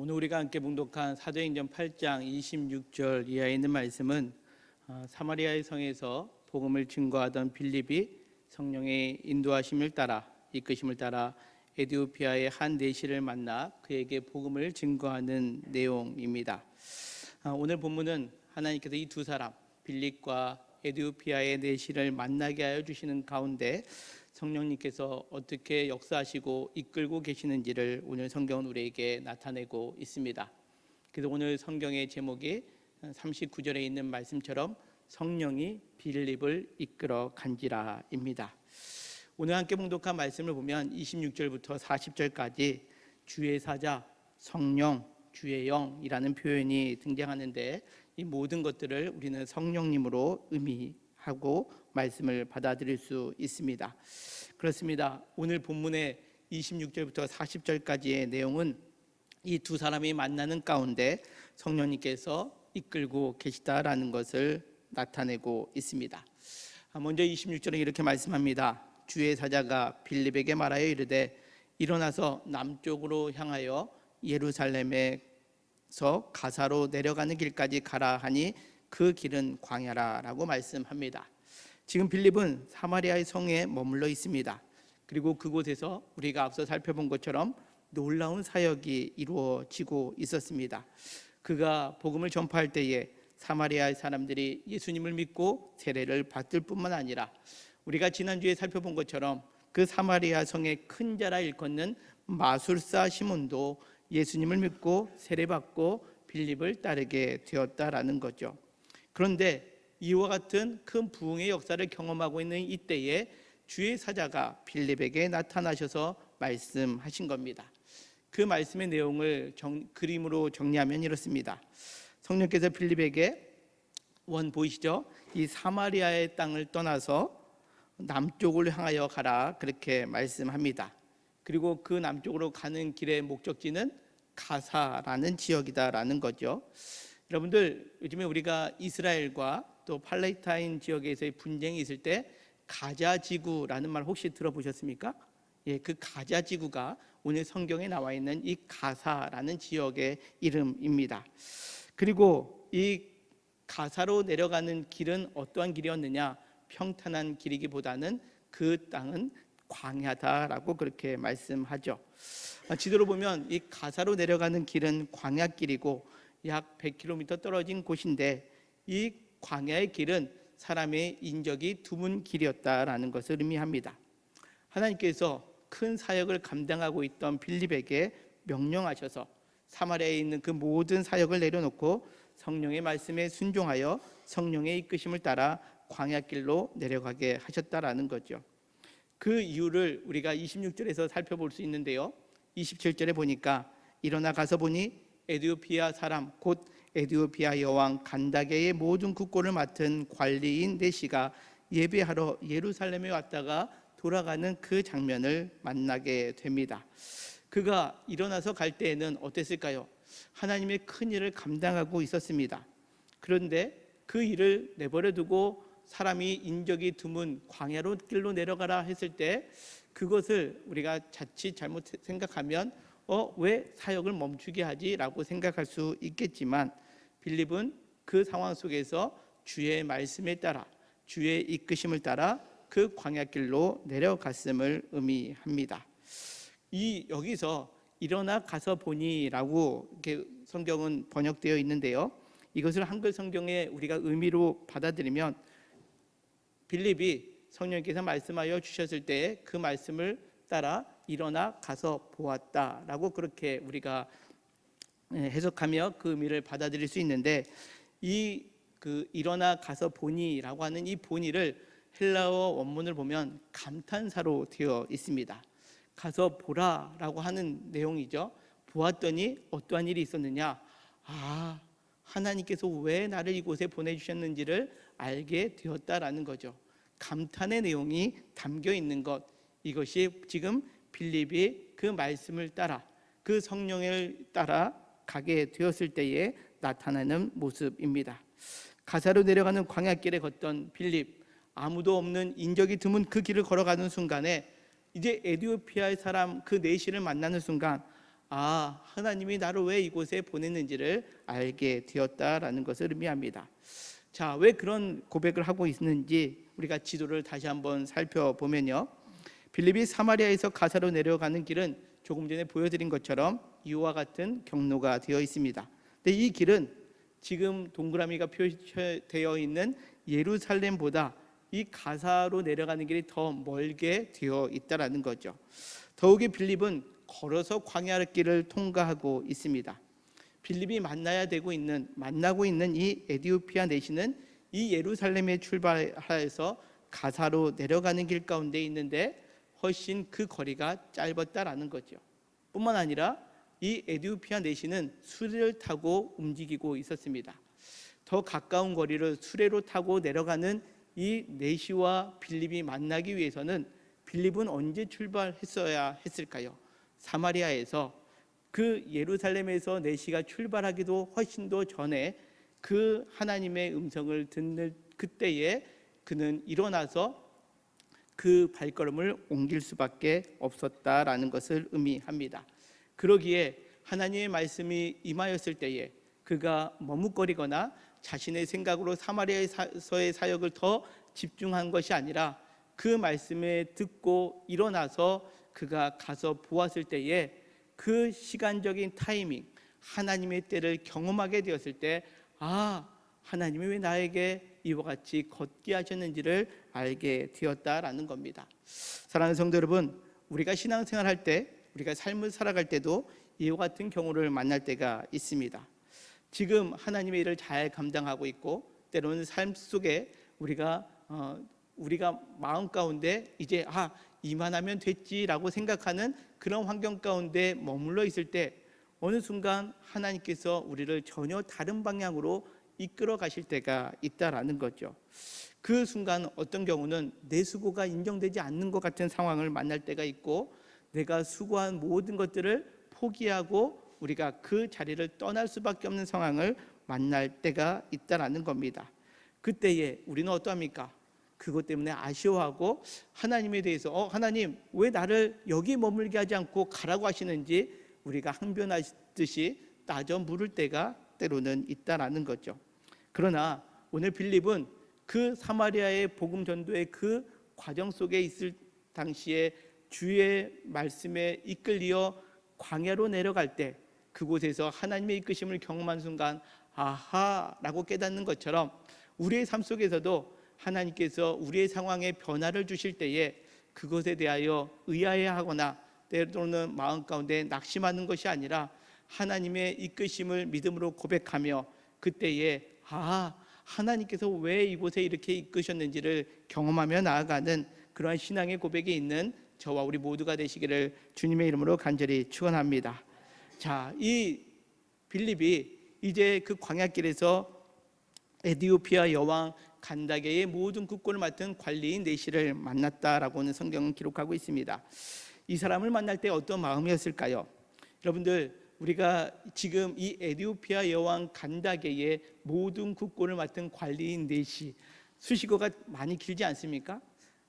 오늘 우리가 함께 봉독한 사도행전 8장 26절 이하에 있는 말씀은 사마리아의 성에서 복음을 증거하던 빌립이 성령의 인도하심을 따라 이끄심을 따라 에디오피아의 한 내시를 만나 그에게 복음을 증거하는 내용입니다. 오늘 본문은 하나님께서 이 두 사람 빌립과 에디오피아의 내시를 만나게 하여 주시는 가운데 성령님께서 어떻게 역사하시고 이끌고 계시는지를 오늘 성경은 우리에게 나타내고 있습니다. 그래서 오늘 성경의 제목이 39절에 있는 말씀처럼 성령이 빌립을 이끌어 간지라입니다. 오늘 함께 봉독한 말씀을 보면 26절부터 40절까지 주의 사자, 성령, 주의 영이라는 표현이 등장하는데 이 모든 것들을 우리는 성령님으로 의미하고 말씀을 받아들일 수 있습니다. 그렇습니다. 오늘 본문의 26절부터 40절까지의 내용은 이 두 사람이 만나는 가운데 성령님께서 이끌고 계시다라는 것을 나타내고 있습니다. 먼저 26절은 이렇게 말씀합니다. 주의 사자가 빌립에게 말하여 이르되 일어나서 남쪽으로 향하여 예루살렘에서 가사로 내려가는 길까지 가라 하니 그 길은 광야라라고 말씀합니다. 지금 빌립은 사마리아의 성에 머물러 있습니다. 그리고 그곳에서 우리가 앞서 살펴본 것처럼 놀라운 사역이 이루어지고 있었습니다. 그가 복음을 전파할 때에 사마리아의 사람들이 예수님을 믿고 세례를 받을 뿐만 아니라 우리가 지난주에 살펴본 것처럼 그 사마리아 성의 큰 자라 일컫는 마술사 시몬도 예수님을 믿고 세례받고 빌립을 따르게 되었다라는 거죠. 그런데 이와 같은 큰 부흥의 역사를 경험하고 있는 이때에 주의 사자가 빌립에게 나타나셔서 말씀하신 겁니다. 그 말씀의 내용을 그림으로 정리하면 이렇습니다. 성령께서 빌립에게 보이시죠? 이 사마리아의 땅을 떠나서 남쪽을 향하여 가라 그렇게 말씀합니다. 그리고 그 남쪽으로 가는 길의 목적지는 가사라는 지역이다라는 거죠. 여러분들 요즘에 우리가 이스라엘과 또 팔레스타인 지역에서의 분쟁이 있을 때 가자지구라는 말 혹시 들어보셨습니까? 그 가자지구가 오늘 성경에 나와 있는 이 가사라는 지역의 이름입니다. 그리고 이 가사로 내려가는 길은 어떠한 길이었느냐? 평탄한 길이기보다는 그 땅은 광야다라고 그렇게 말씀하죠. 지도로 보면 이 가사로 내려가는 길은 광야길이고 약 100km 떨어진 곳인데 이 광야의 길은 사람의 인적이 드문 길이었다라는 것을 의미합니다. 하나님께서 큰 사역을 감당하고 있던 빌립에게 명령하셔서 사마리아에 있는 그 모든 사역을 내려놓고 성령의 말씀에 순종하여 성령의 이끄심을 따라 광야길로 내려가게 하셨다라는 거죠. 그 이유를 우리가 26절에서 살펴볼 수 있는데요. 27절에 보니까 일어나 가서 보니 에디오피아 사람 곧 에디오피아 여왕 간다게의 모든 국고를 맡은 관리인 네시가 예배하러 예루살렘에 왔다가 돌아가는 그 장면을 만나게 됩니다. 그가 일어나서 갈 때에는 어땠을까요? 하나님의 큰 일을 감당하고 있었습니다. 그런데 그 일을 내버려 두고 사람이 인적이 드문 광야로 길로 내려가라 했을 때 그것을 우리가 자칫 잘못 생각하면 왜 사역을 멈추게 하지? 라고 생각할 수 있겠지만 빌립은 그 상황 속에서 주의 말씀에 따라 주의 이끄심을 따라 그 광야길로 내려갔음을 의미합니다. 여기서 일어나 가서 보니라고 이렇게 성경은 번역되어 있는데요. 이것을 한글 성경에 우리가 의미로 받아들이면 빌립이 성령께서 말씀하여 주셨을 때 그 말씀을 따라 일어나 가서 보았다라고 그렇게 우리가 해석하며 그 의미를 받아들일 수 있는데 일어나 가서 보니라고 하는 이 보니를 헬라어 원문을 보면 감탄사로 되어 있습니다. 가서 보라라고 하는 내용이죠. 보았더니 어떠한 일이 있었느냐? 하나님께서 왜 나를 이곳에 보내주셨는지를 알게 되었다라는 거죠. 감탄의 내용이 담겨 있는 것, 이것이 지금 빌립이 그 말씀을 따라 그 성령을 따라 가게 되었을 때에 나타나는 모습입니다. 가사로 내려가는 광야길에 걷던 빌립, 아무도 없는 인적이 드문 그 길을 걸어가는 순간에 이제 에디오피아의 사람 그 내시를 만나는 순간 하나님이 나를 왜 이곳에 보냈는지를 알게 되었다라는 것을 의미합니다. 자, 왜 그런 고백을 하고 있는지 우리가 지도를 다시 한번 살펴보면요, 빌립이 사마리아에서 가사로 내려가는 길은 조금 전에 보여드린 것처럼 이와 같은 경로가 되어 있습니다. 근데 이 길은 지금 동그라미가 표시되어 있는 예루살렘보다 이 가사로 내려가는 길이 더 멀게 되어 있다라는 거죠. 더욱이 빌립은 걸어서 광야길을 통과하고 있습니다. 빌립이 만나고 있는 이 에디오피아 내시는 이 예루살렘에 출발해서 가사로 내려가는 길 가운데 있는데 훨씬 그 거리가 짧았다라는 거죠. 뿐만 아니라 이 에디오피아 내시는 수레를 타고 움직이고 있었습니다. 더 가까운 거리를 수레로 타고 내려가는 이 내시와 빌립이 만나기 위해서는 빌립은 언제 출발했어야 했을까요? 사마리아에서, 그 예루살렘에서 내시가 출발하기도 훨씬 더 전에 그 하나님의 음성을 듣는 그때에 그는 일어나서 그 발걸음을 옮길 수밖에 없었다라는 것을 의미합니다. 그러기에 하나님의 말씀이 임하였을 때에 그가 머뭇거리거나 자신의 생각으로 사마리아에서의 사역을 더 집중한 것이 아니라 그 말씀에 듣고 일어나서 그가 가서 보았을 때에 그 시간적인 타이밍, 하나님의 때를 경험하게 되었을 때 하나님이 왜 나에게 이와 같이 걷게 하셨는지를 알게 되었다라는 겁니다. 사랑하는 성도 여러분, 우리가 신앙생활할 때, 우리가 삶을 살아갈 때도 이와 같은 경우를 만날 때가 있습니다. 지금 하나님의 일을 잘 감당하고 있고, 때로는 삶 속에 우리가 마음 가운데 이제 이만하면 됐지라고 생각하는 그런 환경 가운데 머물러 있을 때 어느 순간 하나님께서 우리를 전혀 다른 방향으로 이끌어 가실 때가 있다라는 거죠. 그 순간 어떤 경우는 내 수고가 인정되지 않는 것 같은 상황을 만날 때가 있고, 내가 수고한 모든 것들을 포기하고 우리가 그 자리를 떠날 수밖에 없는 상황을 만날 때가 있다라는 겁니다. 그때에 우리는 어떠합니까? 그것 때문에 아쉬워하고 하나님에 대해서 하나님 왜 나를 여기 머물게 하지 않고 가라고 하시는지 우리가 항변하듯이 따져 물을 때가 때로는 있다라는 거죠. 그러나 오늘 빌립은 그 사마리아의 복음 전도의 그 과정 속에 있을 당시에 주의 말씀에 이끌려 광야로 내려갈 때 그곳에서 하나님의 이끄심을 경험한 순간 아하라고 깨닫는 것처럼 우리의 삶 속에서도 하나님께서 우리의 상황에 변화를 주실 때에 그것에 대하여 의아해하거나 때로는 마음 가운데 낙심하는 것이 아니라 하나님의 이끄심을 믿음으로 고백하며 그때에 하나님께서 왜 이곳에 이렇게 이끄셨는지를 경험하며 나아가는 그러한 신앙의 고백이 있는 저와 우리 모두가 되시기를 주님의 이름으로 간절히 축원합니다. 자, 이 빌립이 이제 그 광야길에서 에디오피아 여왕 간다게의 모든 국권을 맡은 관리인 내시를 만났다라고는 성경은 기록하고 있습니다. 이 사람을 만날 때 어떤 마음이었을까요? 여러분들, 우리가 지금 이 에디오피아 여왕 간다게의 모든 국권을 맡은 관리인 내시, 수식어가 많이 길지 않습니까?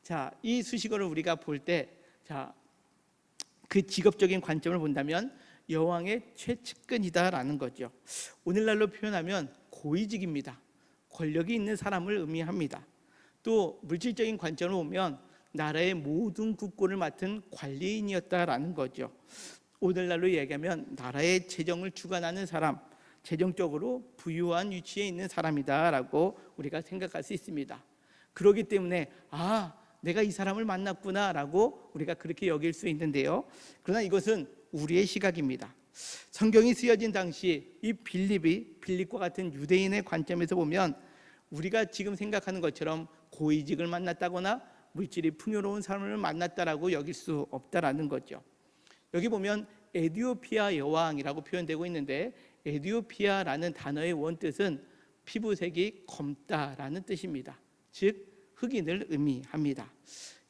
자, 이 수식어를 우리가 볼 때, 그 직업적인 관점을 본다면 여왕의 최측근이다라는 거죠. 오늘날로 표현하면 고위직입니다. 권력이 있는 사람을 의미합니다. 또 물질적인 관점으로 보면 나라의 모든 국권을 맡은 관리인이었다라는 거죠. 오늘날로 얘기하면 나라의 재정을 주관하는 사람, 재정적으로 부유한 위치에 있는 사람이다라고 우리가 생각할 수 있습니다. 그렇기 때문에 내가 이 사람을 만났구나라고 우리가 그렇게 여길 수 있는데요. 그러나 이것은 우리의 시각입니다. 성경이 쓰여진 당시 이 빌립과 같은 유대인의 관점에서 보면 우리가 지금 생각하는 것처럼 고위직을 만났다거나 물질이 풍요로운 사람을 만났다라고 여길 수 없다라는 거죠. 여기 보면 에디오피아 여왕이라고 표현되고 있는데 에디오피아라는 단어의 원뜻은 피부색이 검다라는 뜻입니다. 즉 흑인을 의미합니다.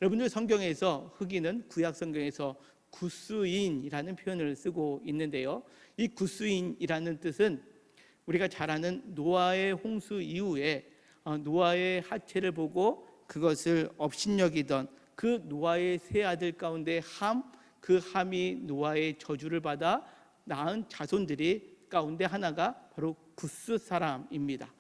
여러분들 성경에서 흑인은 구약 성경에서 구스인이라는 표현을 쓰고 있는데요. 이 구스인이라는 뜻은 우리가 잘 아는 노아의 홍수 이후에 노아의 하체를 보고 그것을 업신여기던 그 노아의 세 아들 가운데 그 함이 노아의 저주를 받아 낳은 자손들이 가운데 하나가 바로 구스 사람입니다.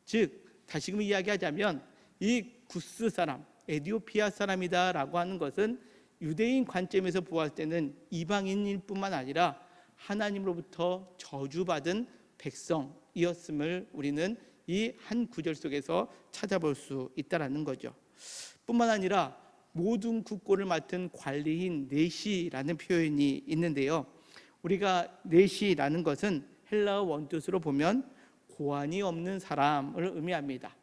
즉 다시금 이야기하자면 이 구스 사람, 에디오피아 사람이다라고 하는 것은 유대인 관점에서 보았을 때는 이방인일 뿐만 아니라 하나님으로부터 저주받은 백성이었음을 우리는 이 한 구절 속에서 찾아볼 수 있다라는 거죠. 뿐만 아니라 모든 국고를 맡은 관리인 내시라는 표현이 있는데요. 우리가 내시라는 것은 헬라어 원뜻으로 보면 고환이 없는 사람을 의미합니다.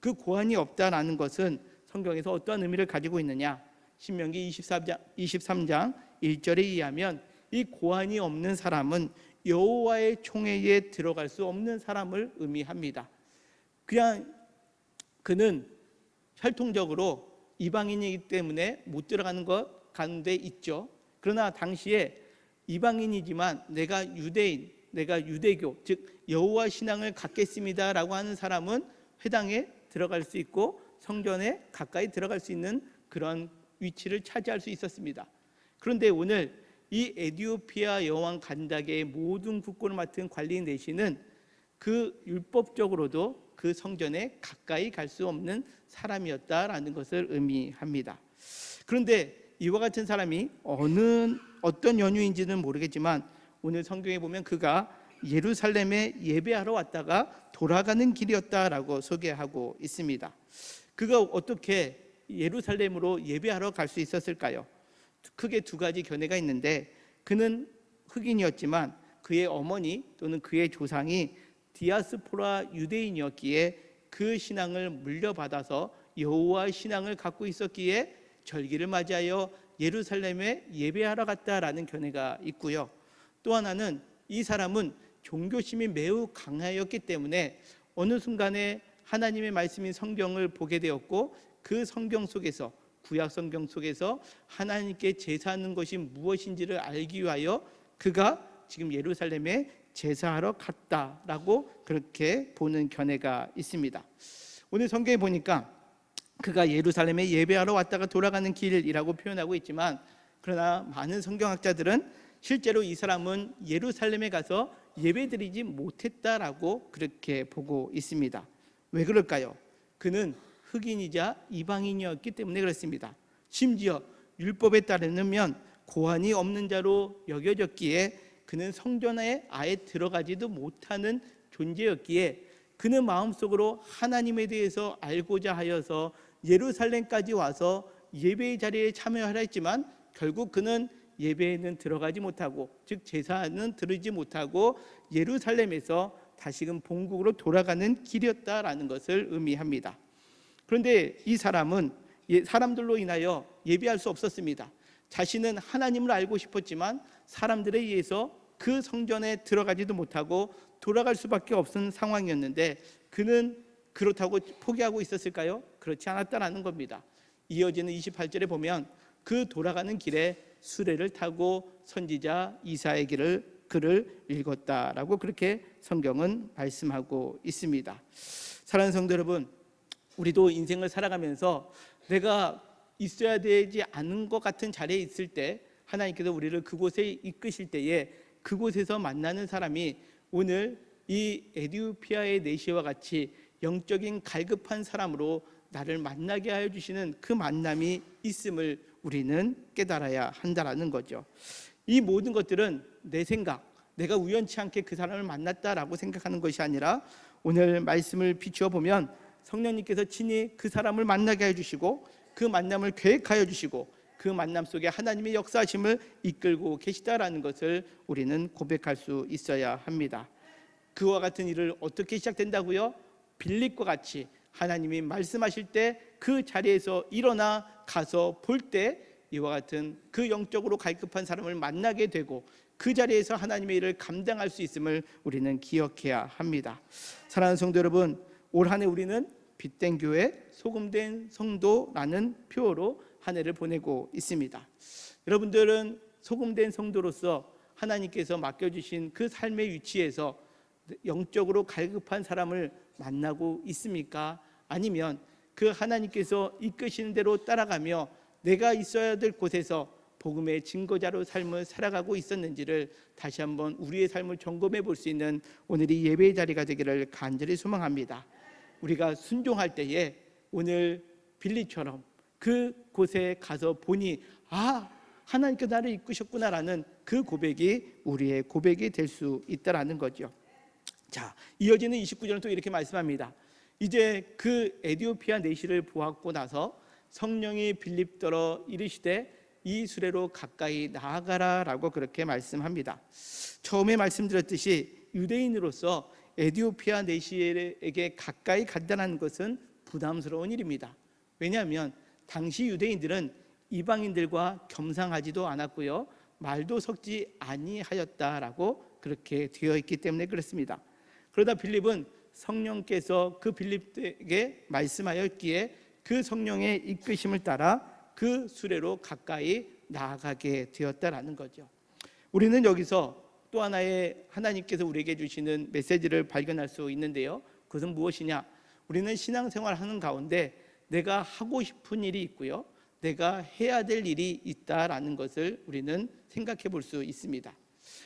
그 고환이 없다라는 것은 성경에서 어떤 의미를 가지고 있느냐? 신명기 23장 1절에 의하면 이 고환이 없는 사람은 여호와의 총회에 들어갈 수 없는 사람을 의미합니다. 그냥 그는 혈통적으로 이방인이기 때문에 못 들어가는 것 가운데 있죠. 그러나 당시에 이방인이지만 내가 유대인, 내가 유대교, 즉 여호와 신앙을 갖겠습니다라고 하는 사람은 회당에 들어갈 수 있고 성전에 가까이 들어갈 수 있는 그런 위치를 차지할 수 있었습니다. 그런데 오늘 이 에디오피아 여왕 간다게의 모든 국고를 맡은 관리인 내시는 그 율법적으로도 그 성전에 가까이 갈 수 없는 사람이었다라는 것을 의미합니다. 그런데 이와 같은 사람이 어떤 연유인지는 모르겠지만 오늘 성경에 보면 그가 예루살렘에 예배하러 왔다가 돌아가는 길이었다라고 소개하고 있습니다. 그가 어떻게 예루살렘으로 예배하러 갈 수 있었을까요? 크게 두 가지 견해가 있는데, 그는 흑인이었지만 그의 어머니 또는 그의 조상이 디아스포라 유대인이었기에 그 신앙을 물려받아서 여호와 신앙을 갖고 있었기에 절기를 맞이하여 예루살렘에 예배하러 갔다라는 견해가 있고요. 또 하나는 이 사람은 종교심이 매우 강하였기 때문에 어느 순간에 하나님의 말씀인 성경을 보게 되었고 그 성경 속에서, 구약 성경 속에서 하나님께 제사하는 것이 무엇인지를 알기 위하여 그가 지금 예루살렘에 제사하러 갔다라고 그렇게 보는 견해가 있습니다. 오늘 성경에 보니까 그가 예루살렘에 예배하러 왔다가 돌아가는 길이라고 표현하고 있지만, 그러나 많은 성경학자들은 실제로 이 사람은 예루살렘에 가서 예배드리지 못했다라고 그렇게 보고 있습니다. 왜 그럴까요? 그는 흑인이자 이방인이었기 때문에 그렇습니다. 심지어 율법에 따르면 고환이 없는 자로 여겨졌기에 그는 성전에 아예 들어가지도 못하는 존재였기에 그는 마음속으로 하나님에 대해서 알고자 하여서 예루살렘까지 와서 예배의 자리에 참여하려 했지만 결국 그는 예배에는 들어가지 못하고, 즉 제사는 드리지 못하고 예루살렘에서 다시금 본국으로 돌아가는 길이었다라는 것을 의미합니다. 그런데 이 사람은 사람들로 인하여 예배할 수 없었습니다. 자신은 하나님을 알고 싶었지만 사람들에 의해서 그 성전에 들어가지도 못하고 돌아갈 수밖에 없는 상황이었는데 그는 그렇다고 포기하고 있었을까요? 그렇지 않았다라는 겁니다. 이어지는 28절에 보면 그 돌아가는 길에 수레를 타고 선지자 이사의 글을 읽었다라고 그렇게 성경은 말씀하고 있습니다. 사랑하는 성도 여러분, 우리도 인생을 살아가면서 내가 있어야 되지 않은 것 같은 자리에 있을 때 하나님께서 우리를 그곳에 이끄실 때에 그곳에서 만나는 사람이 오늘 이 에디오피아의 내시와 같이 영적인 갈급한 사람으로 나를 만나게 하여 주시는 그 만남이 있음을 우리는 깨달아야 한다라는 거죠. 이 모든 것들은 내 생각, 내가 우연치 않게 그 사람을 만났다라고 생각하는 것이 아니라 오늘 말씀을 비추어 보면 성령님께서 친히 그 사람을 만나게 해주시고 그 만남을 계획하여 주시고 그 만남 속에 하나님의 역사하심을 이끌고 계시다라는 것을 우리는 고백할 수 있어야 합니다. 그와 같은 일을 어떻게 시작된다고요? 빌립과 같이 하나님이 말씀하실 때 그 자리에서 일어나 가서 볼 때 이와 같은 그 영적으로 갈급한 사람을 만나게 되고 그 자리에서 하나님의 일을 감당할 수 있음을 우리는 기억해야 합니다. 사랑하는 성도 여러분, 올 한 해 우리는 빛된 교회, 소금된 성도라는 표어로 한 해를 보내고 있습니다. 여러분들은 소금된 성도로서 하나님께서 맡겨주신 그 삶의 위치에서 영적으로 갈급한 사람을 만나고 있습니까? 아니면 그 하나님께서 이끄시는 대로 따라가며 내가 있어야 될 곳에서 복음의 증거자로 삶을 살아가고 있었는지를 다시 한번 우리의 삶을 점검해 볼 수 있는 오늘이 예배의 자리가 되기를 간절히 소망합니다. 우리가 순종할 때에 오늘 빌립처럼 그곳에 가서 보니 하나님께서 나를 이끄셨구나라는 그 고백이 우리의 고백이 될 수 있다라는 거죠. 자, 이어지는 29절은 또 이렇게 말씀합니다. 이제 그 에디오피아 내시를 보았고 나서 성령이 빌립더러 이르시되 이 수레로 가까이 나아가라라고 그렇게 말씀합니다. 처음에 말씀드렸듯이 유대인으로서 에디오피아 내시에게 가까이 간다는 것은 부담스러운 일입니다. 왜냐하면 당시 유대인들은 이방인들과 겸상하지도 않았고요, 말도 섞지 아니하였다라고 그렇게 되어 있기 때문에 그렇습니다. 그러다 빌립은 성령께서 그 빌립에게 말씀하였기에 그 성령의 이끄심을 따라 그 수레로 가까이 나아가게 되었다라는 거죠. 우리는 여기서 또 하나의 하나님께서 우리에게 주시는 메시지를 발견할 수 있는데요, 그것은 무엇이냐? 우리는 신앙생활을 하는 가운데 내가 하고 싶은 일이 있고요, 내가 해야 될 일이 있다라는 것을 우리는 생각해 볼 수 있습니다.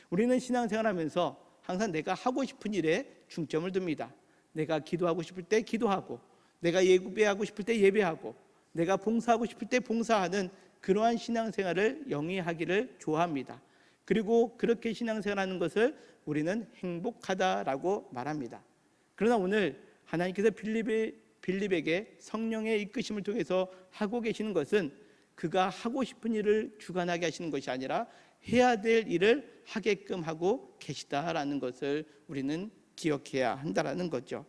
우리는 신앙생활하면서 항상 내가 하고 싶은 일에 중점을 둡니다. 내가 기도하고 싶을 때 기도하고, 내가 예배하고 싶을 때 예배하고, 내가 봉사하고 싶을 때 봉사하는 그러한 신앙생활을 영위하기를 좋아합니다. 그리고 그렇게 신앙생활하는 것을 우리는 행복하다라고 말합니다. 그러나 오늘 하나님께서 빌립에게 성령의 이끄심을 통해서 하고 계시는 것은 그가 하고 싶은 일을 주관하게 하시는 것이 아니라 해야 될 일을 하게끔 하고 계시다라는 것을 우리는 기억해야 한다라는 거죠.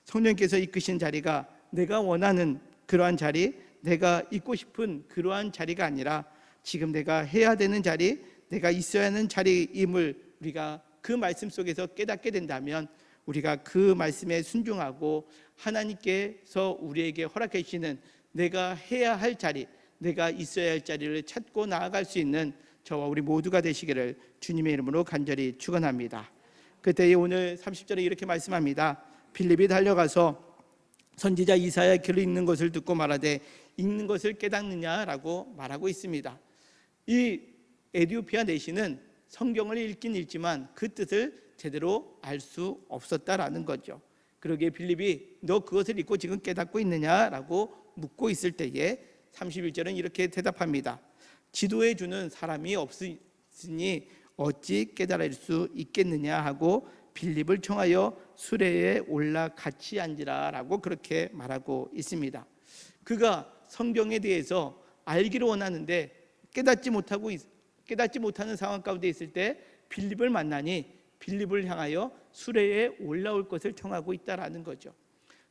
성령께서 이끄신 자리가 내가 원하는 그러한 자리, 내가 있고 싶은 그러한 자리가 아니라 지금 내가 해야 되는 자리, 내가 있어야 하는 자리임을 우리가 그 말씀 속에서 깨닫게 된다면 우리가 그 말씀에 순종하고 하나님께서 우리에게 허락해 주시는 내가 해야 할 자리, 내가 있어야 할 자리를 찾고 나아갈 수 있는 저와 우리 모두가 되시기를 주님의 이름으로 간절히 축원합니다. 그때 오늘 30절에 이렇게 말씀합니다. 빌립이 달려가서 선지자 이사야의 글을 읽는 것을 듣고 말하되 읽는 것을 깨닫느냐라고 말하고 있습니다. 이 에디오피아 내시는 성경을 읽긴 읽지만 그 뜻을 제대로 알 수 없었다라는 거죠. 그러기에 빌립이 너 그것을 읽고 지금 깨닫고 있느냐라고 묻고 있을 때에 31절은 이렇게 대답합니다. 지도해 주는 사람이 없으니 어찌 깨달을 수 있겠느냐 하고 빌립을 청하여 수레에 올라 같이 앉으라라고 그렇게 말하고 있습니다. 그가 성경에 대해서 알기를 원하는데 깨닫지 못하는 상황 가운데 있을 때 빌립을 만나니 빌립을 향하여 수레에 올라올 것을 청하고 있다라는 거죠.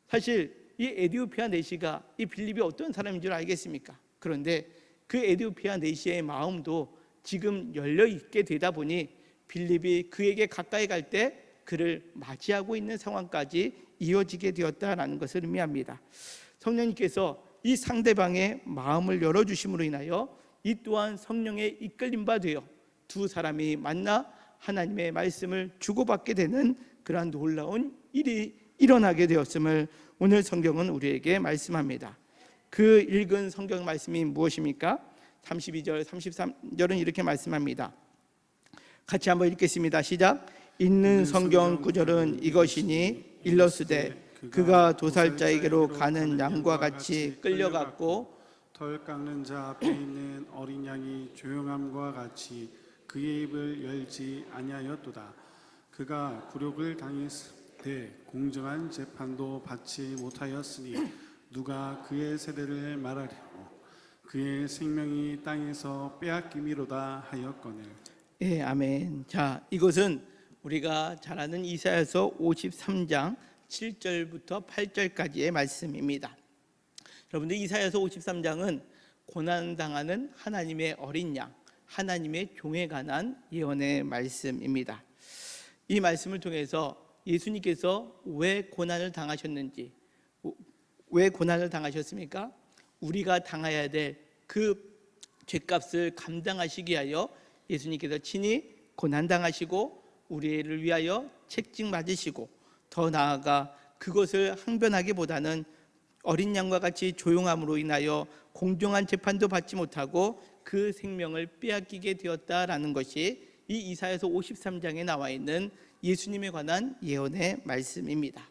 사실 이 에디오피아 내시가 이 빌립이 어떤 사람인 줄 알겠습니까? 그런데 그 에디오피아 내시의 마음도 지금 열려 있게 되다 보니 빌립이 그에게 가까이 갈 때 그를 맞이하고 있는 상황까지 이어지게 되었다라는 것을 의미합니다. 성령님께서 이 상대방의 마음을 열어주심으로 인하여 이 또한 성령의 이끌림 바 되어 두 사람이 만나 하나님의 말씀을 주고받게 되는 그러한 놀라운 일이 일어나게 되었음을 오늘 성경은 우리에게 말씀합니다. 그 읽은 성경 말씀이 무엇입니까? 32절, 33절은 이렇게 말씀합니다. 같이 한번 읽겠습니다. 시작. 읽는 성경 구절은 이것이니 일러스되 그가 도살자에게로 가는 양과 같이 끌려갔고 털 깎는 자 앞에 있는 어린 양이 조용함과 같이 그의 입을 열지 아니하였도다. 그가 굴욕을 당했을 때 공정한 재판도 받지 못하였으니 누가 그의 세대를 말하려고 그의 생명이 땅에서 빼앗김이로다 하였거늘. 예, 아멘. 자, 이것은 우리가 잘 아는 이사야서 53장 7절부터 8절까지의 말씀입니다. 여러분들 이사야서 53장은 고난당하는 하나님의 어린 양, 하나님의 종에 관한 예언의 말씀입니다. 이 말씀을 통해서 예수님께서 왜 고난을 당하셨는지, 왜 고난을 당하셨습니까? 우리가 당해야 될 그 죄값을 감당하시기 위하여 예수님께서 친히 고난당하시고 우리를 위하여 책찍 맞으시고 더 나아가 그것을 항변하기보다는 어린 양과 같이 조용함으로 인하여 공정한 재판도 받지 못하고 그 생명을 빼앗기게 되었다라는 것이 이 이사야서 53장에 나와 있는 예수님에 관한 예언의 말씀입니다.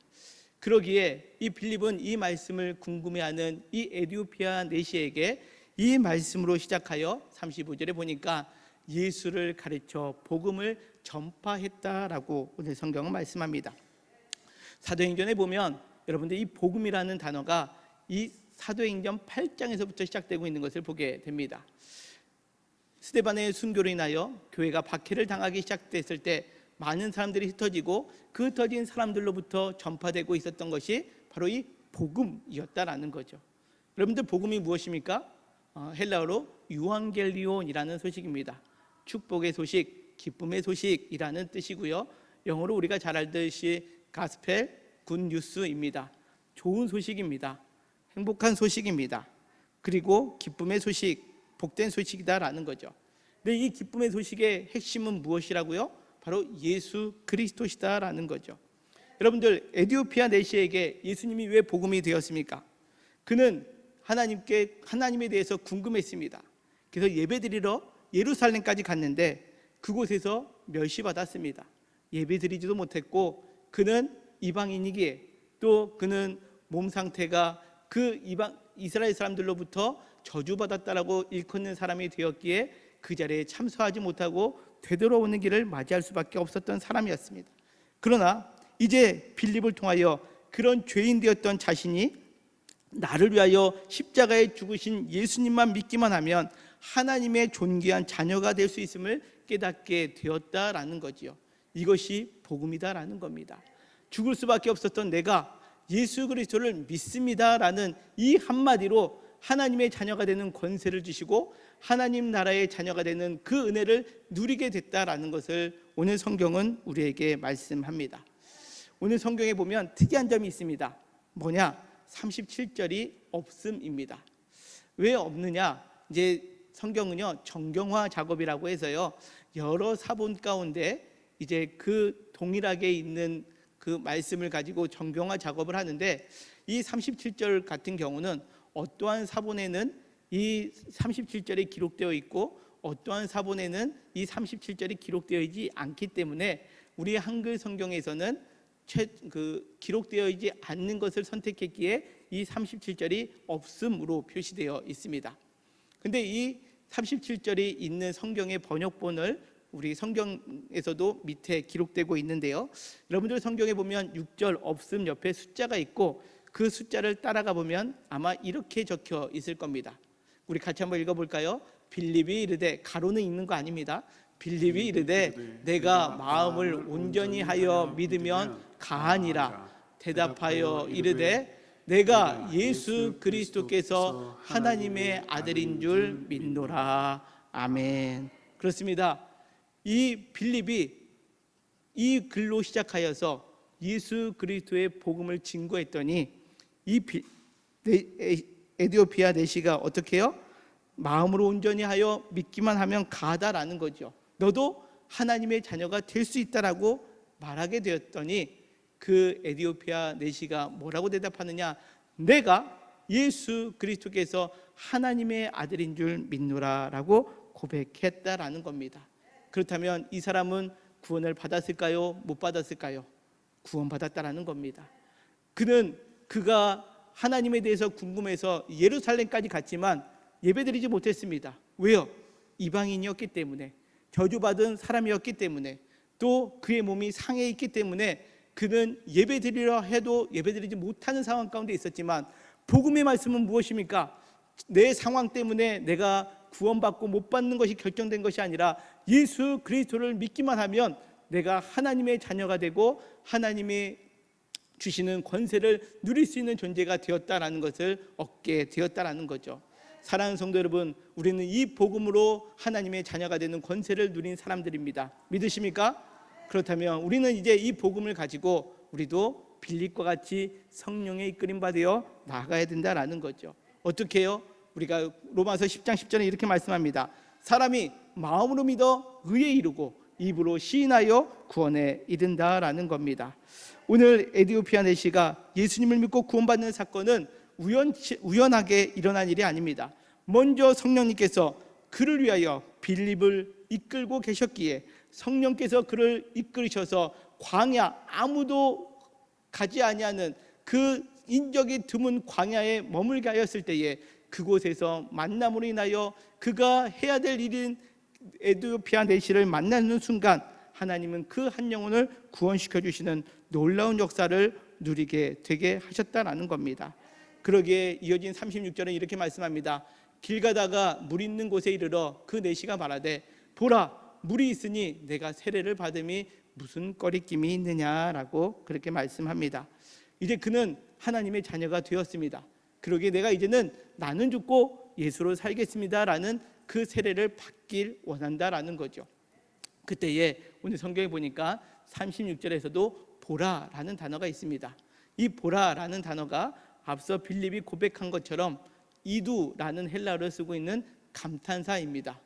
그러기에 이 빌립은 이 말씀을 궁금해하는 이 에디오피아 내시에게 이 말씀으로 시작하여 35절에 보니까 예수를 가르쳐 복음을 전파했다라고 오늘 성경은 말씀합니다. 사도행전에 보면 여러분들 이 복음이라는 단어가 이 사도행전 8장에서부터 시작되고 있는 것을 보게 됩니다. 스데반의 순교로 인하여 교회가 박해를 당하기 시작됐을 때 많은 사람들이 흩어지고 그 흩어진 사람들로부터 전파되고 있었던 것이 바로 이 복음이었다라는 거죠. 여러분들 복음이 무엇입니까? 헬라어로 유앙겔리온이라는 소식입니다. 축복의 소식, 기쁨의 소식이라는 뜻이고요. 영어로 우리가 잘 알듯이 가스펠, 굿뉴스입니다. 좋은 소식입니다. 행복한 소식입니다. 그리고 기쁨의 소식, 복된 소식이다라는 거죠. 근데 이 기쁨의 소식의 핵심은 무엇이라고요? 바로 예수 그리스도시다라는 거죠. 여러분들 에디오피아 내시에게 예수님이 왜 복음이 되었습니까? 그는 하나님에 대해서 궁금했습니다. 그래서 예배드리러 예루살렘까지 갔는데 그곳에서 멸시받았습니다. 예배드리지도 못했고 그는 이방인이기에 또 그는 몸 상태가 그 이스라엘 사람들로부터 저주받았다라고 일컫는 사람이 되었기에 그 자리에 참석하지 못하고 되돌아오는 길을 맞이할 수밖에 없었던 사람이었습니다. 그러나 이제 빌립을 통하여 그런 죄인 되었던 자신이 나를 위하여 십자가에 죽으신 예수님만 믿기만 하면 하나님의 존귀한 자녀가 될 수 있음을 깨닫게 되었다라는 거지요. 이것이 복음이다라는 겁니다. 죽을 수밖에 없었던 내가 예수 그리스도를 믿습니다라는 이 한마디로 하나님의 자녀가 되는 권세를 주시고 하나님 나라의 자녀가 되는 그 은혜를 누리게 됐다라는 것을 오늘 성경은 우리에게 말씀합니다. 오늘 성경에 보면 특이한 점이 있습니다. 뭐냐? 37절이 없음입니다. 왜 없느냐? 이제 성경은요 정경화 작업이라고 해서요 여러 사본 가운데 이제 그 동일하게 있는 그 말씀을 가지고 정경화 작업을 하는데 이 37절 같은 경우는 어떠한 사본에는 이 37절이 기록되어 있고 어떠한 사본에는 이 37절이 기록되어 있지 않기 때문에 우리 한글 성경에서는 기록되어 있지 않는 것을 선택했기에 이 37절이 없음으로 표시되어 있습니다. 근데 이 37절이 있는 성경의 번역본을 우리 성경에서도 밑에 기록되고 있는데요. 여러분들 성경에 보면 6절 없음 옆에 숫자가 있고 그 숫자를 따라가 보면 아마 이렇게 적혀 있을 겁니다. 우리 같이 한번 읽어볼까요? 빌립이 이르되, 가로는 있는 거 아닙니다. 빌립이 이르되 내가 마음을 온전히 하여 믿으면 가하니라. 대답하여 이르되 내가 예수 그리스도께서 하나님의 아들인 줄 믿노라. 아멘. 그렇습니다. 이 빌립이 이 글로 시작하여서 예수 그리스도의 복음을 증거했더니 이 에디오피아 내시가 어떻게 해요? 마음으로 온전히 하여 믿기만 하면 가다라는 거죠. 너도 하나님의 자녀가 될 수 있다라고 말하게 되었더니 그 에디오피아 내시가 뭐라고 대답하느냐? 내가 예수 그리스도께서 하나님의 아들인 줄 믿노라라고 고백했다라는 겁니다. 그렇다면 이 사람은 구원을 받았을까요? 못 받았을까요? 구원받았다라는 겁니다. 그가 하나님에 대해서 궁금해서 예루살렘까지 갔지만 예배드리지 못했습니다. 왜요? 이방인이었기 때문에, 저주받은 사람이었기 때문에, 또 그의 몸이 상해 있기 때문에 그는 예배드리려 해도 예배드리지 못하는 상황 가운데 있었지만 복음의 말씀은 무엇입니까? 내 상황 때문에 내가 구원받고 못 받는 것이 결정된 것이 아니라 예수 그리스도를 믿기만 하면 내가 하나님의 자녀가 되고 하나님의 주시는 권세를 누릴 수 있는 존재가 되었다라는 것을 얻게 되었다라는 거죠. 사랑하는 성도 여러분, 우리는 이 복음으로 하나님의 자녀가 되는 권세를 누린 사람들입니다. 믿으십니까? 그렇다면 우리는 이제 이 복음을 가지고 우리도 빌립과 같이 성령의 이끌림 받아 나아가야 된다라는 거죠. 어떻게 해요? 우리가 로마서 10장 10절에 이렇게 말씀합니다. 사람이 마음으로 믿어 의에 이르고 입으로 시인하여 구원에 이른다라는 겁니다. 오늘 에디오피아 내시가 예수님을 믿고 구원받는 사건은 우연하게 일어난 일이 아닙니다. 먼저 성령님께서 그를 위하여 빌립을 이끌고 계셨기에 성령께서 그를 이끌으셔서 광야, 아무도 가지 아니하는 그 인적이 드문 광야에 머물게 하였을 때에 그곳에서 만남으로 인하여 그가 해야 될 일인 에티오피아 내시를 만나는 순간 하나님은 그 한 영혼을 구원시켜 주시는 놀라운 역사를 누리게 되게 하셨다라는 겁니다. 그러기에 이어진 36절은 이렇게 말씀합니다. 길 가다가 물 있는 곳에 이르러 그 내시가 말하되 보라 물이 있으니 내가 세례를 받음이 무슨 꺼리낌이 있느냐라고 그렇게 말씀합니다. 이제 그는 하나님의 자녀가 되었습니다. 그러기에 내가 이제는 나는 죽고 예수로 살겠습니다라는 그 세례를 받길 원한다라는 거죠. 그때에 오늘 성경에 보니까 36절에서도 보라라는 단어가 있습니다. 이 보라라는 단어가 앞서 빌립이 고백한 것처럼 이두라는 헬라어를 쓰고 있는 감탄사입니다.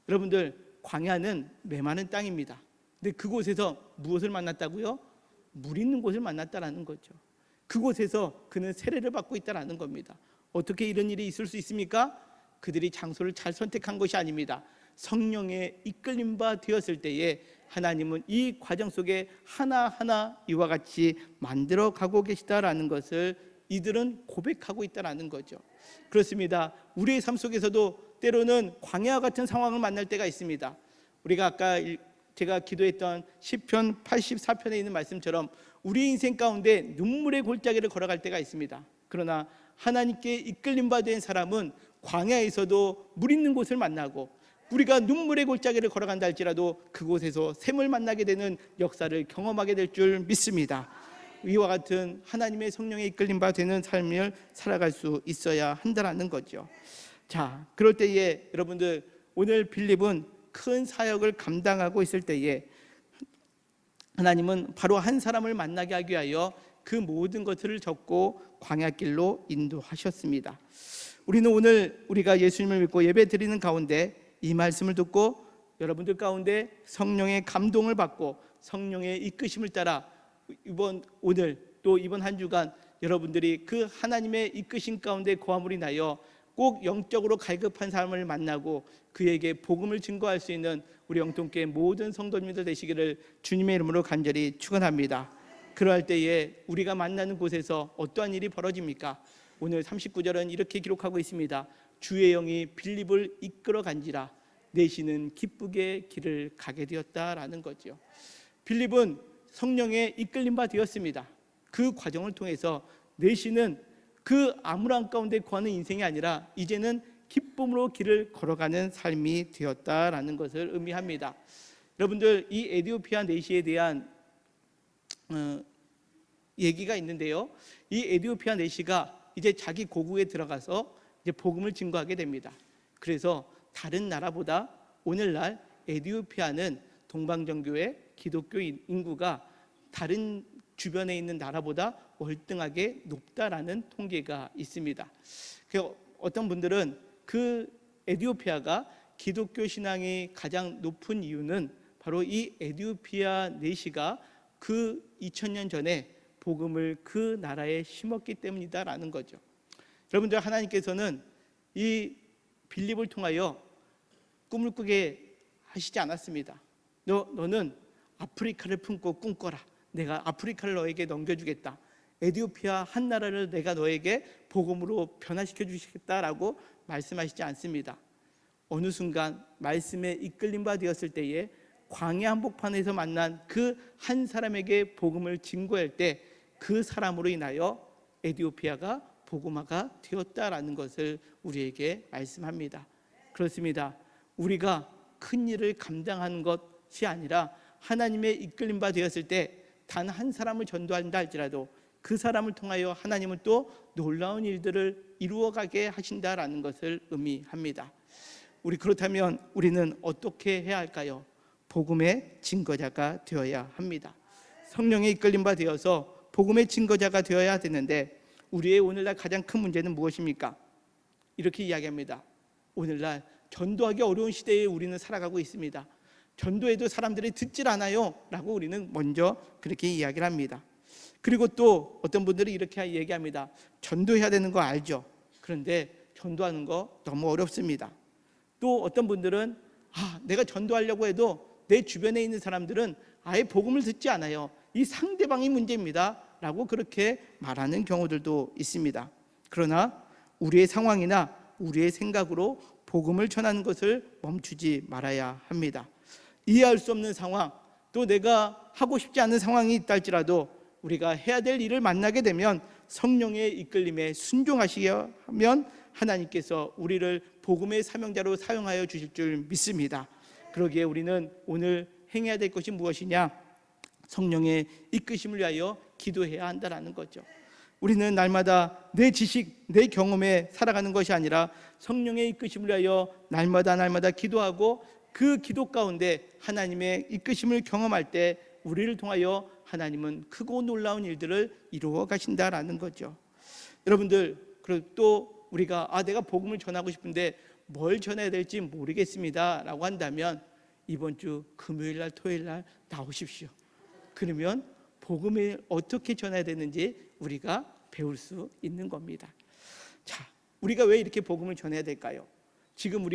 여러분들 광야는 메마른 땅입니다. 근데 그곳에서 무엇을 만났다고요? 물 있는 곳을 만났다라는 거죠. 그곳에서 그는 세례를 받고 있다라는 겁니다. 어떻게 이런 일이 있을 수 있습니까? 그들이 장소를 잘 선택한 것이 아닙니다. 성령의 이끌림 바 되었을 때에 하나님은 이 과정 속에 하나하나 이와 같이 만들어 가고 계시다라는 것을 이들은 고백하고 있다라는 거죠. 그렇습니다. 우리의 삶 속에서도 때로는 광야와 같은 상황을 만날 때가 있습니다. 우리가 아까 제가 기도했던 시편 84편에 있는 말씀처럼 우리 인생 가운데 눈물의 골짜기를 걸어갈 때가 있습니다. 그러나 하나님께 이끌림 받은 사람은 광야에서도 물 있는 곳을 만나고 우리가 눈물의 골짜기를 걸어간다 할지라도 그곳에서 샘을 만나게 되는 역사를 경험하게 될 줄 믿습니다. 이와 같은 하나님의 성령에 이끌림 바 되는 삶을 살아갈 수 있어야 한다는 거죠. 자, 그럴 때에 여러분들 오늘 빌립은 큰 사역을 감당하고 있을 때에 하나님은 바로 한 사람을 만나게 하기 위하여 그 모든 것들을 적고 광야길로 인도하셨습니다. 우리는 오늘 우리가 예수님을 믿고 예배 드리는 가운데 이 말씀을 듣고 여러분들 가운데 성령의 감동을 받고 성령의 이끄심을 따라 오늘 또 이번 한 주간 여러분들이 그 하나님의 이끄심 가운데 거함으로 인하여 꼭 영적으로 갈급한 사람을 만나고 그에게 복음을 증거할 수 있는 우리 영통교회 모든 성도님들 되시기를 주님의 이름으로 간절히 축원합니다. 그러할 때에 우리가 만나는 곳에서 어떠한 일이 벌어집니까? 오늘 39절은 이렇게 기록하고 있습니다. 주의 영이 빌립을 이끌어 간지라 내시는 기쁘게 길을 가게 되었다라는 거죠. 빌립은 성령에 이끌림 바 되었습니다. 그 과정을 통해서 내시는 그 암울한 가운데 거하는 인생이 아니라 이제는 기쁨으로 길을 걸어가는 삶이 되었다라는 것을 의미합니다. 여러분들 이 에티오피아 내시에 대한 얘기가 있는데요. 이 에티오피아 내시가 이제 자기 고국에 들어가서 이제 복음을 증거하게 됩니다. 그래서 다른 나라보다 오늘날 에티오피아는 동방정교회 기독교 인구가 다른 주변에 있는 나라보다 월등하게 높다라는 통계가 있습니다. 어떤 분들은 그 에티오피아가 기독교 신앙이 가장 높은 이유는 바로 이 에티오피아 내시가 그 2000년 전에 복음을 그 나라에 심었기 때문이다라는 거죠. 여러분들 하나님께서는 이 빌립을 통하여 꿈을 꾸게 하시지 않았습니다. 너는 아프리카를 품고 꿈꿔라. 내가 아프리카를 너에게 넘겨주겠다. 에티오피아 한 나라를 내가 너에게 복음으로 변화시켜 주시겠다라고 말씀하시지 않습니다. 어느 순간 말씀에 이끌림 바 되었을 때에 광야 한복판에서 만난 그 한 사람에게 복음을 증거할 때 그 사람으로 인하여 에티오피아가 복음화가 되었다라는 것을 우리에게 말씀합니다. 그렇습니다. 우리가 큰 일을 감당하는 것이 아니라 하나님의 이끌림 바 되었을 때 단 한 사람을 전도한다 할지라도 그 사람을 통하여 하나님은 또 놀라운 일들을 이루어가게 하신다라는 것을 의미합니다. 그렇다면 우리는 어떻게 해야 할까요? 복음의 증거자가 되어야 합니다. 성령의 이끌림 바 되어서 복음의 증거자가 되어야 되는데 우리의 오늘날 가장 큰 문제는 무엇입니까? 이렇게 이야기합니다. 오늘날 전도하기 어려운 시대에 우리는 살아가고 있습니다. 전도해도 사람들이 듣질 않아요 라고 우리는 먼저 그렇게 이야기를 합니다. 그리고 또 어떤 분들이 이렇게 얘기합니다. 전도해야 되는 거 알죠? 그런데 전도하는 거 너무 어렵습니다. 또 어떤 분들은 내가 전도하려고 해도 내 주변에 있는 사람들은 아예 복음을 듣지 않아요. 이 상대방이 문제입니다 라고 그렇게 말하는 경우들도 있습니다. 그러나 우리의 상황이나 우리의 생각으로 복음을 전하는 것을 멈추지 말아야 합니다. 이해할 수 없는 상황, 또 내가 하고 싶지 않은 상황이 있다 할지라도 우리가 해야 될 일을 만나게 되면 성령의 이끌림에 순종하시려 하면 하나님께서 우리를 복음의 사명자로 사용하여 주실 줄 믿습니다. 그러기에 우리는 오늘 행해야 될 것이 무엇이냐? 성령의 이끄심을 위하여 기도해야 한다는 거죠. 우리는 날마다 내 지식, 내 경험에 살아가는 것이 아니라 성령의 이끄심을 위하여 날마다 기도하고 그 기도 가운데 하나님의 이끄심을 경험할 때 우리를 통하여 하나님은 크고 놀라운 일들을 이루어 가신다라는 거죠. 여러분들, 그리고 또 우리가 내가 복음을 전하고 싶은데 뭘 전해야 될지 모르겠습니다 라고 한다면 이번 주 금요일날 토요일날 나오십시오. 그러면 복음을 어떻게 전해야 되는지 우리가 배울 수 있는 겁니다. 자, 우리가 왜 이렇게 복음을 전해야 될까요? 지금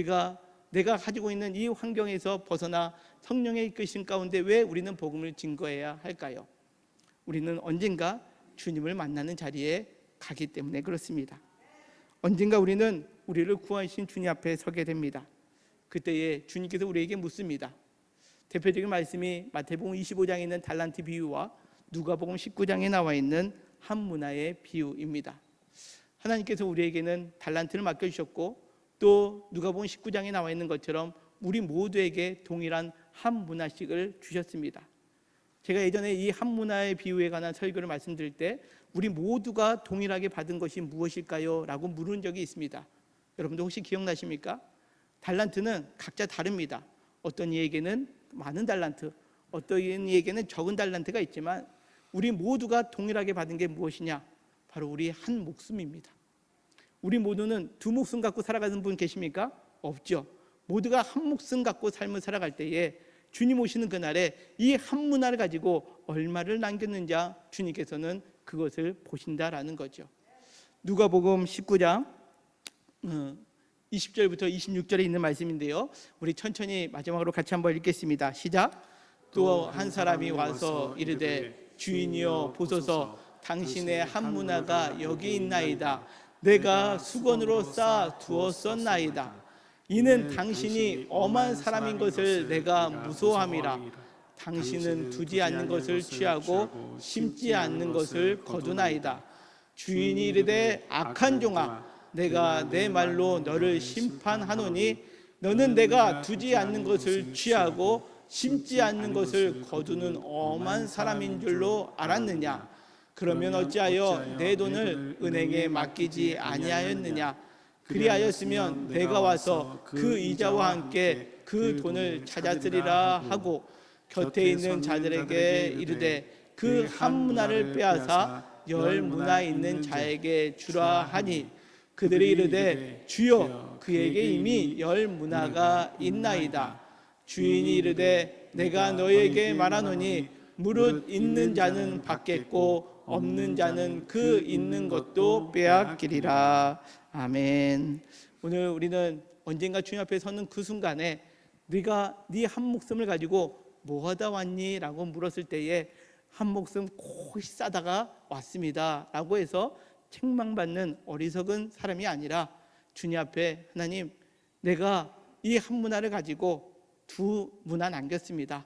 내가 가지고 있는 이 환경에서 벗어나 성령의 이끄심 가운데 왜 우리는 복음을 증거해야 할까요? 우리는 언젠가 주님을 만나는 자리에 가기 때문에 그렇습니다. 언젠가 우리는 우리를 구하신 주님 앞에 서게 됩니다. 그때에 주님께서 우리에게 묻습니다. 대표적인 말씀이 마태복음 25장에 있는 달란트 비유와 누가복음 19장에 나와 있는 한 문화의 비유입니다. 하나님께서 우리에게는 달란트를 맡겨주셨고 또 누가복음 19장에 나와 있는 것처럼 우리 모두에게 동일한 한 문화씩을 주셨습니다. 제가 예전에 이 한 문화의 비유에 관한 설교를 말씀드릴 때 우리 모두가 동일하게 받은 것이 무엇일까요? 라고 물은 적이 있습니다. 여러분들 혹시 기억나십니까? 달란트는 각자 다릅니다. 어떤 이에게는 많은 달란트, 어떤 이에게는 적은 달란트가 있지만 우리 모두가 동일하게 받은 게 무엇이냐? 바로 우리 한 목숨입니다. 우리 모두는 두 목숨 갖고 살아가는 분 계십니까? 없죠. 모두가 한 목숨 갖고 삶을 살아갈 때에 주님 오시는 그날에 이 한 문화를 가지고 얼마를 남겼는지 주님께서는 그것을 보신다라는 거죠. 누가복음 19장 20절부터 26절에 있는 말씀인데요. 우리 천천히 마지막으로 같이 한번 읽겠습니다. 시작. 또 한 사람이 와서 이르되 주인이여 보소서 당신의 한 문화가 여기 있나이다. 내가 수건으로 쌓아 두었었나이다. 이는 당신이 엄한 사람인 것을 내가 무서워함이라. 당신은 두지 않는 것을 취하고 심지 않는 것을 거두나이다. 주인이 이르되 악한 종아 내가 내 말로 너를 심판하노니 너는 내가 두지 않는 것을 취하고 심지 않는 것을 거두는 엄한 사람인 줄로 알았느냐? 그러면 어찌하여 내 돈을 은행에 맡기지 아니하였느냐? 그리하였으면 내가 와서 그 이자와 함께 그 돈을 찾았으리라 하고 곁에 있는 자들에게 이르되 그 한 문화를 빼앗아 10문화 있는 자에게 주라 하니 그들이 이르되 주여 그에게 이미 10문화가 있나이다. 주인이 이르되 내가 너에게 말하노니 무릇 있는 자는 받겠고 없는 자는 그 있는 것도 빼앗기리라. 아멘. 오늘 우리는 언젠가 주님 앞에 서는 그 순간에 네가 네 한 목숨을 가지고 뭐 하다 왔니? 라고 물었을 때에 한 목숨 고이 싸다가 왔습니다 라고 해서 책망받는 어리석은 사람이 아니라 주님 앞에 하나님 내가 이 한 문화를 가지고 2문화 남겼습니다.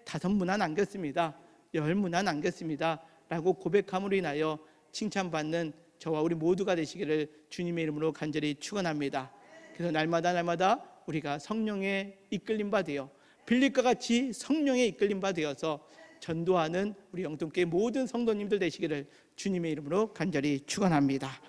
5문화 남겼습니다. 10문화 남겼습니다 라고 고백함으로 인하여 칭찬받는 저와 우리 모두가 되시기를 주님의 이름으로 간절히 축원합니다. 그래서 날마다 우리가 성령의 이끌림 바 되어 빌립과 같이 성령의 이끌림 바 되어서 전도하는 우리 영통교회 모든 성도님들 되시기를 주님의 이름으로 간절히 축원합니다.